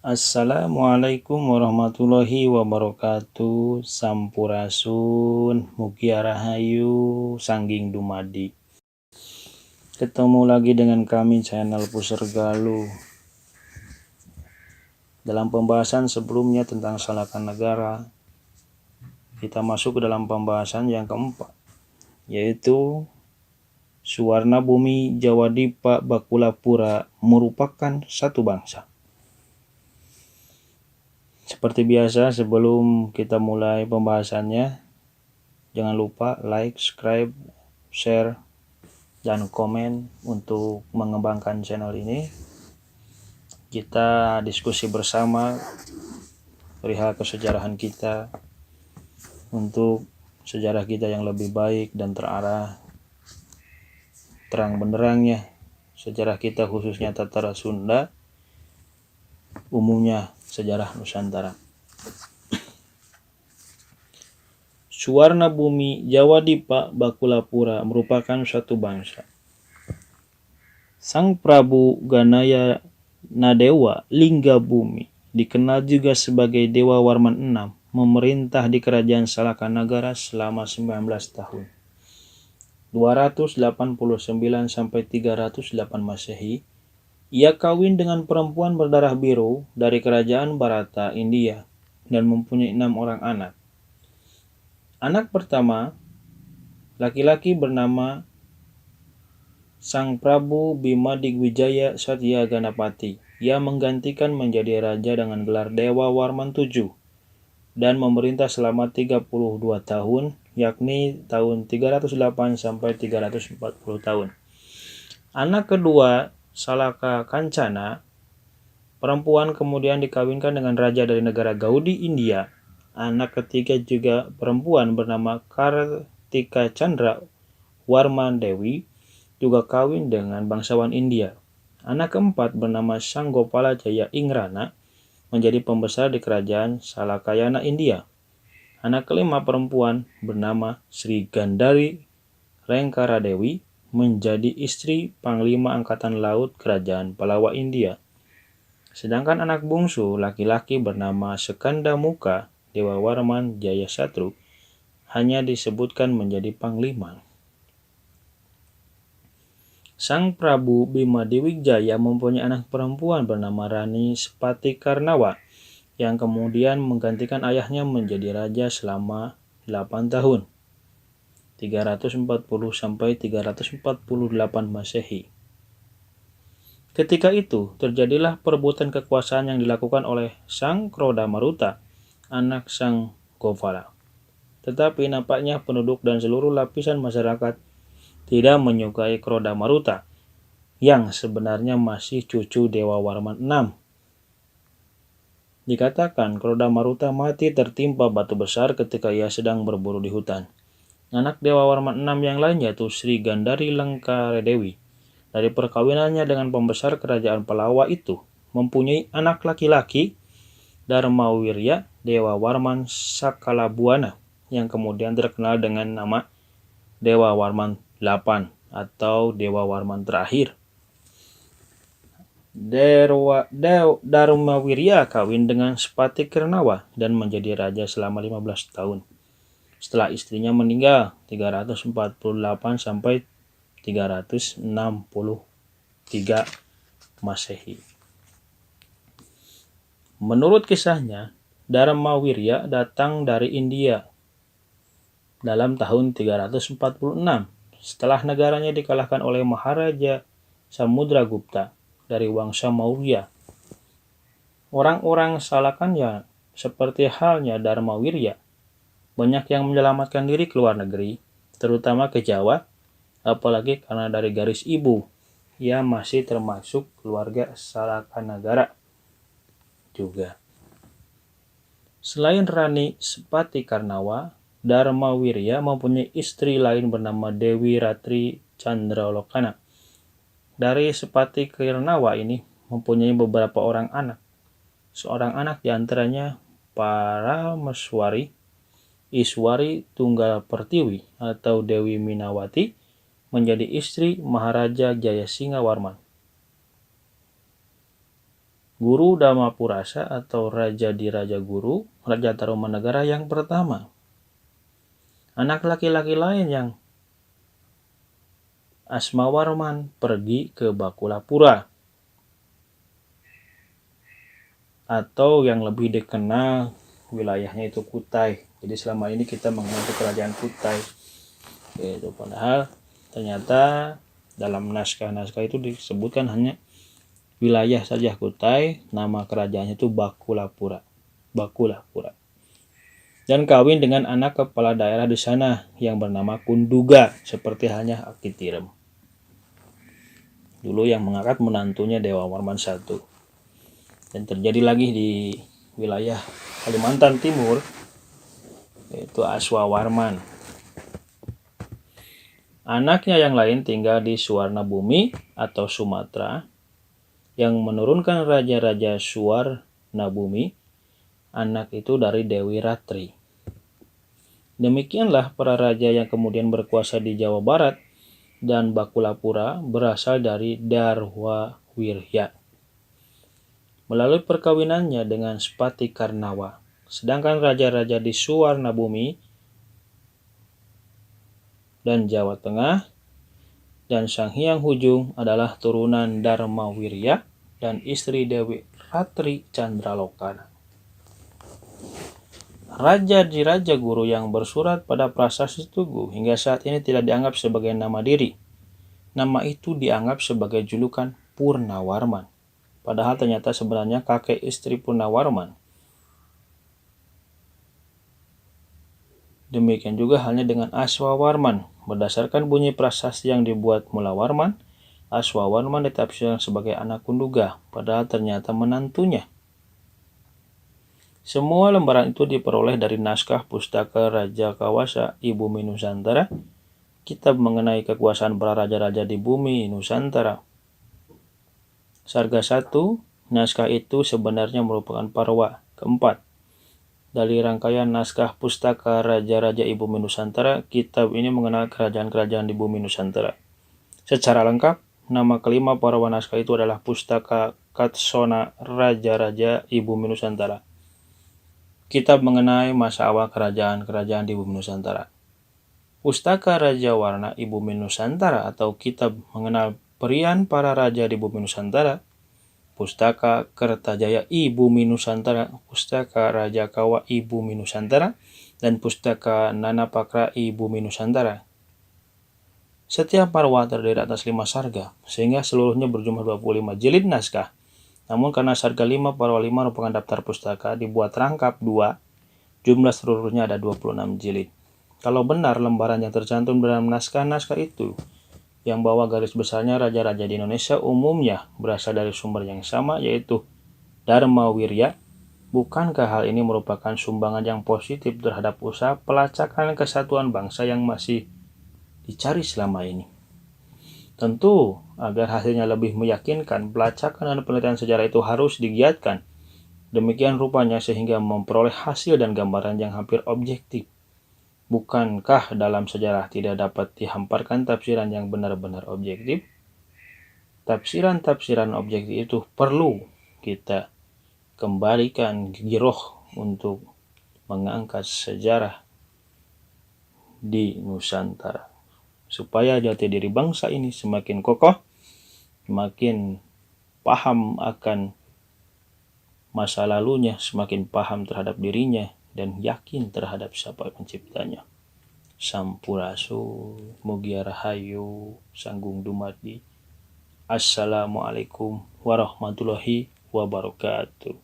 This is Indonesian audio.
Assalamualaikum warahmatullahi wabarakatuh. Sampurasun, Mugia Rahayu, Sangging Dumadi. Ketemu lagi dengan kami channel Puser Galuh. Dalam pembahasan sebelumnya tentang Salakan Negara, kita masuk ke dalam pembahasan yang keempat, yaitu Suwarna Bumi Jawadipa Bakulapura merupakan satu bangsa. Seperti biasa, sebelum kita mulai pembahasannya, jangan lupa like, subscribe, share, dan komen untuk mengembangkan channel ini. Kita diskusi bersama perihal kesejarahan kita untuk sejarah kita yang lebih baik dan terarah, terang benderangnya sejarah kita, khususnya Tatara Sunda, umumnya sejarah Nusantara. Suwarna Bumi Jawadipa Bakulapura merupakan suatu bangsa. Sang Prabu Ganaya Nadewa Lingga Bumi, dikenal juga sebagai Dewa Warman VI, memerintah di Kerajaan Salakanagara selama 19 tahun. 289 sampai 308 Masehi, ia kawin dengan perempuan berdarah biru dari Kerajaan Bharata, India, dan mempunyai 6 orang anak. Anak pertama, laki-laki bernama Sang Prabu Bimadigwijaya Satya Ganapati. Ia menggantikan menjadi raja dengan gelar Dewa Warman VII dan memerintah selama 32 tahun, yakni tahun 308 sampai 340 tahun. Anak kedua, Salaka Kancana, perempuan, kemudian dikawinkan dengan raja dari negara Gaudi, India. Anak ketiga juga perempuan bernama Kartika Chandra Warman Dewi, juga kawin dengan bangsawan India. Anak keempat bernama Sanggopala Jaya Ingrana, menjadi pembesar di kerajaan Salakayana, India. Anak kelima perempuan bernama Sri Gandari Rengkara Dewi, menjadi istri Panglima Angkatan Laut Kerajaan Palawa, India. Sedangkan anak bungsu laki-laki bernama Sekanda Muka Dewa Warman Jaya Satru, hanya disebutkan menjadi panglima. Sang Prabu Bimadewigaya mempunyai anak perempuan bernama Rani Sepati Karnawa, yang kemudian menggantikan ayahnya menjadi raja selama 8 tahun, 340 sampai 348 Masehi. Ketika itu, terjadilah perebutan kekuasaan yang dilakukan oleh Sang Kroda Maruta, anak Sang Govala. Tetapi nampaknya penduduk dan seluruh lapisan masyarakat tidak menyukai Kroda Maruta, yang sebenarnya masih cucu Dewa Warman VI. Dikatakan Kroda Maruta mati tertimpa batu besar ketika ia sedang berburu di hutan. Anak Dewa Warman VI yang lain yaitu Sri Gandari Lengkaredewi, dari perkawinannya dengan pembesar kerajaan Palawa itu, mempunyai anak laki-laki Dharmawirya Dewa Warman Sakalabuana, yang kemudian terkenal dengan nama Dewa Warman VIII atau Dewa Warman terakhir. Dharmawirya kawin dengan Sepati Kirnawa dan menjadi raja selama 15 tahun. Setelah istrinya meninggal 348 sampai 363 Masehi. Menurut kisahnya, Dharmawirya datang dari India dalam tahun 346 setelah negaranya dikalahkan oleh Maharaja Samudragupta dari Wangsa Maurya. Orang-orang Salakanya, seperti halnya Dharmawirya, banyak yang menyelamatkan diri ke luar negeri, terutama ke Jawa, apalagi karena dari garis ibu, ia masih termasuk keluarga Salakanagara juga. Selain Rani Sepati Karnawa, Dharmawirya mempunyai istri lain bernama Dewi Ratri Chandralokana. Dari Sepati Kirnawa ini mempunyai beberapa orang anak. Seorang anak diantaranya Parameswari, Iswari Tunggal Pertiwi atau Dewi Minawati, menjadi istri Maharaja Jayasingha Warman. Guru Damapurasa atau Raja di Raja Guru, Raja Tarumanegara yang pertama. Anak laki-laki lain yang Asmawarman pergi ke Bakulapura, atau yang lebih dikenal wilayahnya itu Kutai. Jadi selama ini kita mengenal kerajaan Kutai. Itu padahal ternyata dalam naskah-naskah itu disebutkan hanya wilayah saja Kutai, nama kerajaannya itu Bakulapura. Dan kawin dengan anak kepala daerah di sana yang bernama Kunduga, seperti halnya Akitirem. Dulu yang mengangkat menantunya Dewa Warman I. Dan terjadi lagi di wilayah Kalimantan Timur, yaitu Aswawarman. Anaknya yang lain tinggal di Suwarnabumi atau Sumatera, yang menurunkan raja-raja Suwarnabumi, anak itu dari Dewi Ratri. Demikianlah para raja yang kemudian berkuasa di Jawa Barat dan Bakulapura berasal dari Darwawirya melalui perkawinannya dengan Spati Karnawa. Sedangkan raja-raja di Suwarnabumi dan Jawa Tengah dan Sang Hyang Hujung adalah turunan Darmawirya dan istri Dewi Ratri Candraloka. Raja di Raja Guru yang bersurat pada Prasasti Tugu hingga saat ini tidak dianggap sebagai nama diri. Nama itu dianggap sebagai julukan Purnawarman. Padahal ternyata sebenarnya kakek istri Purnawarman. Demikian juga halnya dengan Aswawarman. Berdasarkan bunyi prasasti yang dibuat Mulawarman, Aswawarman ditafsirkan sebagai anak Kunduga, padahal ternyata menantunya. Semua lembaran itu diperoleh dari naskah Pustaka Raja Kawasa I Bumi Nusantara, kitab mengenai kekuasaan para raja-raja di bumi Nusantara. Sarga 1, naskah itu sebenarnya merupakan parwa keempat dari rangkaian naskah Pustaka Raja-Raja I Bumi Nusantara. Kitab ini mengenal kerajaan-kerajaan di bumi Nusantara. Secara lengkap, nama kelima parwa naskah itu adalah Pustaka Katsona Raja-Raja I Bumi Nusantara. Kitab mengenai masa awal kerajaan-kerajaan di bumi Nusantara. Pustaka Raja Warna I Bumi Nusantara atau kitab mengenal perian para raja di bumi Nusantara. Pustaka Kertajaya I Bumi Nusantara, Pustaka Raja Kawa I Bumi Nusantara, dan Pustaka Nanapakra I Bumi Nusantara. Setiap parwa terdiri atas 5 sarga, sehingga seluruhnya berjumlah 25 jilid naskah. Namun karena sarga 5 parwa 5 merupakan daftar pustaka, dibuat rangkap 2, jumlah seluruhnya ada 26 jilid. Kalau benar lembaran yang tercantum dalam naskah-naskah itu, yang bawa garis besarnya raja-raja di Indonesia umumnya berasal dari sumber yang sama, yaitu Darmawirya, bukankah hal ini merupakan sumbangan yang positif terhadap usaha pelacakan kesatuan bangsa yang masih dicari selama ini? Tentu, agar hasilnya lebih meyakinkan, pelacakan dan penelitian sejarah itu harus digiatkan. Demikian rupanya sehingga memperoleh hasil dan gambaran yang hampir objektif. Bukankah dalam sejarah tidak dapat dihamparkan tafsiran yang benar-benar objektif? Tafsiran-tafsiran objektif itu perlu kita kembalikan giroh untuk mengangkat sejarah di Nusantara, supaya jati diri bangsa ini semakin kokoh, semakin paham akan masa lalunya, semakin paham terhadap dirinya, dan yakin terhadap siapa penciptanya. Sampurasun, Mugia Rahayu, Sanggung Dumadi. Assalamualaikum warahmatullahi wabarakatuh.